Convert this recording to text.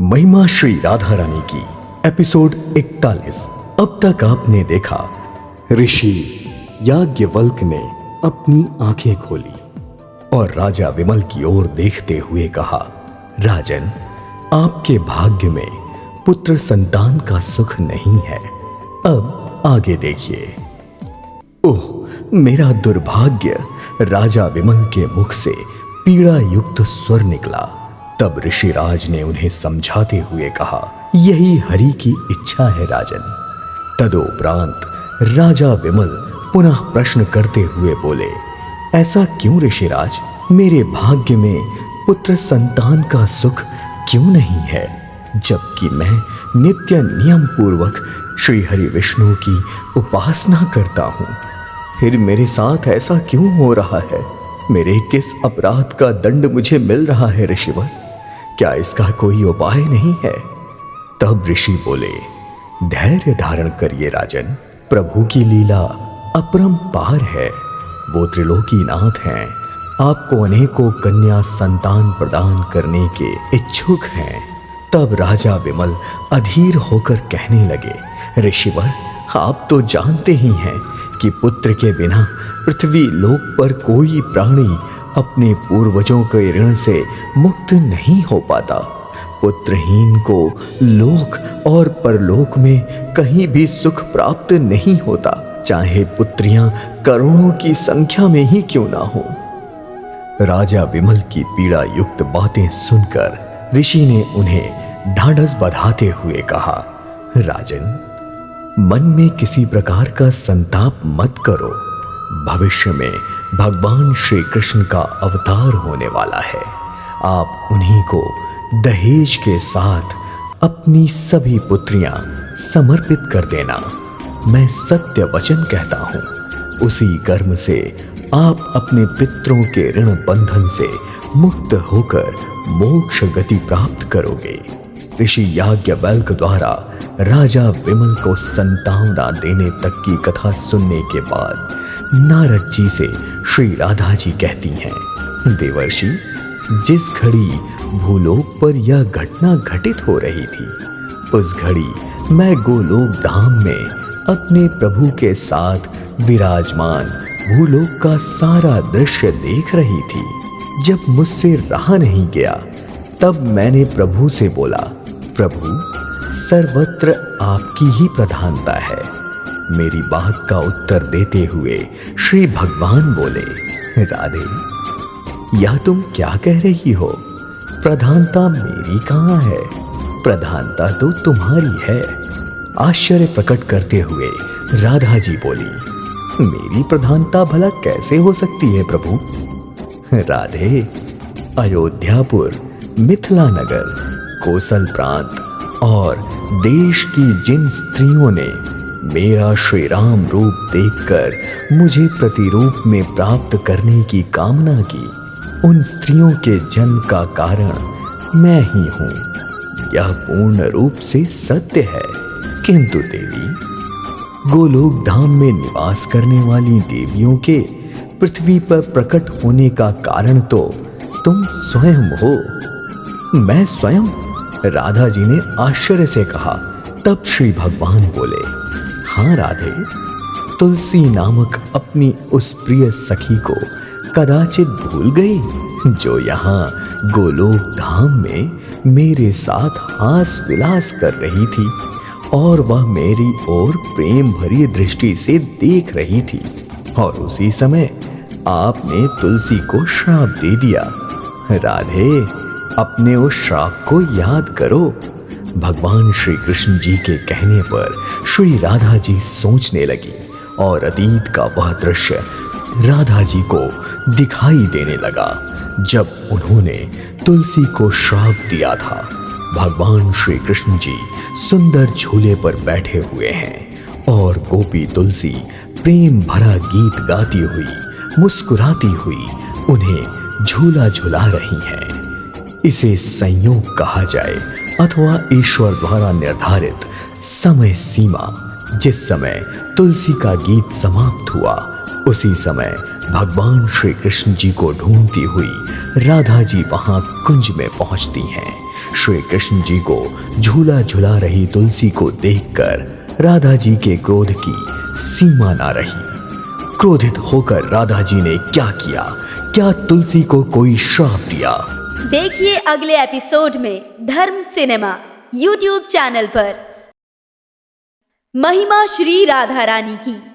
महिमा श्री राधा रानी की एपिसोड 41। अब तक आपने देखा ऋषि याज्ञवल्क्य ने अपनी आंखें खोली और राजा विमल की ओर देखते हुए कहा, राजन, आपके भाग्य में पुत्र संतान का सुख नहीं है। अब आगे देखिए। ओह, मेरा दुर्भाग्य, राजा विमल के मुख से पीड़ा युक्त स्वर निकला। तब ऋषिराज ने उन्हें समझाते हुए कहा, यही हरि की इच्छा है राजन। तदोपरांत राजा विमल पुनः प्रश्न करते हुए बोले, ऐसा क्यों ऋषिराज? मेरे भाग्य में पुत्र संतान का सुख क्यों नहीं है, जबकि मैं नित्य नियम पूर्वक श्री हरि विष्णु की उपासना करता हूँ। फिर मेरे साथ ऐसा क्यों हो रहा है? मेरे किस अपराध का दंड मुझे मिल रहा है ऋषिवर? क्या इसका कोई उपाय नहीं है? तब ऋषि बोले, धैर्य धारण करिए राजन, प्रभु की लीला अपरंपार है। वो त्रिलोकीनाथ हैं, आपको अनेकों कन्या संतान प्रदान करने के इच्छुक हैं। तब राजा विमल अधीर होकर कहने लगे, ऋषिवर, आप तो जानते ही हैं कि पुत्र के बिना पृथ्वी लोक पर कोई प्राणी अपने पूर्वजों के ऋण से मुक्त नहीं हो पाता। पुत्रहीन को लोक और परलोक में कहीं भी सुख प्राप्त नहीं होता, चाहे पुत्रियां करोड़ों की संख्या में ही क्यों ना हो। राजा विमल की पीड़ा युक्त बातें सुनकर ऋषि ने उन्हें ढाढ़स बंधाते हुए कहा, राजन, मन में किसी प्रकार का संताप मत करो। भविष्य में भगवान श्री कृष्ण का अवतार होने वाला है। आप उन्हीं को दहेज के साथ अपनी सभी पुत्रियां समर्पित कर देना। मैं सत्य वचन कहता हूं, उसी कर्म से आप अपने पितरों के ऋण बंधन से मुक्त होकर मोक्ष गति प्राप्त करोगे। ऋषि याज्ञवल्क्य द्वारा राजा विमल को संतावना देने तक की कथा सुनने के बाद नारद जी से श्री राधा जी कहती हैं, देवर्षि, जिस घड़ी भूलोक पर यह घटना घटित हो रही थी, उस घड़ी मैं गोलोक धाम में अपने प्रभु के साथ विराजमान भूलोक का सारा दृश्य देख रही थी। जब मुझसे रहा नहीं गया, तब मैंने प्रभु से बोला, प्रभु, सर्वत्र आपकी ही प्रधानता है। मेरी बात का उत्तर देते हुए श्री भगवान बोले, राधे, यह तुम क्या कह रही हो? प्रधानता मेरी कहाँ है? प्रधानता तो तुम्हारी है। आश्चर्य प्रकट करते हुए राधा जी बोली, मेरी प्रधानता भला कैसे हो सकती है प्रभु? राधे, अयोध्यापुर, मिथिला नगर, कोसल प्रांत और देश की जिन स्त्रियों ने मेरा श्री राम रूप देखकर मुझे प्रतिरूप में प्राप्त करने की कामना की, उन स्त्रियों के जन्म का कारण मैं ही हूं। यह पूर्ण रूप से सत्य है। किंतु देवी, गोलोक धाम में निवास करने वाली देवियों के पृथ्वी पर प्रकट होने का कारण तो तुम स्वयं हो। मैं स्वयं? राधा जी ने आश्चर्य से कहा। तब श्री भगवान बोले, हाँ राधे, तुलसी नामक अपनी उस प्रिय सखी को कदाचित भूल गई, जो यहाँ गोलोक धाम में मेरे साथ हास विलास कर रही थी और वह मेरी ओर प्रेम भरी दृष्टि से देख रही थी, और उसी समय आपने तुलसी को श्राप दे दिया। राधे, अपने उस श्राप को याद करो। भगवान श्री कृष्ण जी के कहने पर श्री राधा जी सोचने लगी और अतीत का वह दृश्य राधा जी को दिखाई देने लगा, जब उन्होंने तुलसी को श्राप दिया था। भगवान श्री कृष्ण जी सुंदर झूले पर बैठे हुए हैं और गोपी तुलसी प्रेम भरा गीत गाती हुई, मुस्कुराती हुई उन्हें झूला झुला रही हैं। इसे संयोग कहा जाए अथवा ईश्वर द्वारा निर्धारित समय सीमा। जिस समय तुलसी का गीत समाप्त हुआ, उसी समय भगवान श्री कृष्ण जी को ढूंढती हुई राधा जी वहां कुंज में पहुंचती हैं। श्री कृष्ण जी को झूला झुला रही तुलसी को देखकर राधा जी के क्रोध की सीमा ना रही। क्रोधित होकर राधा जी ने क्या किया? क्या तुलसी को कोई श्राप दिया? देखिए अगले एपिसोड में धर्म सिनेमा YouTube चैनल पर। महिमा श्री राधा रानी की।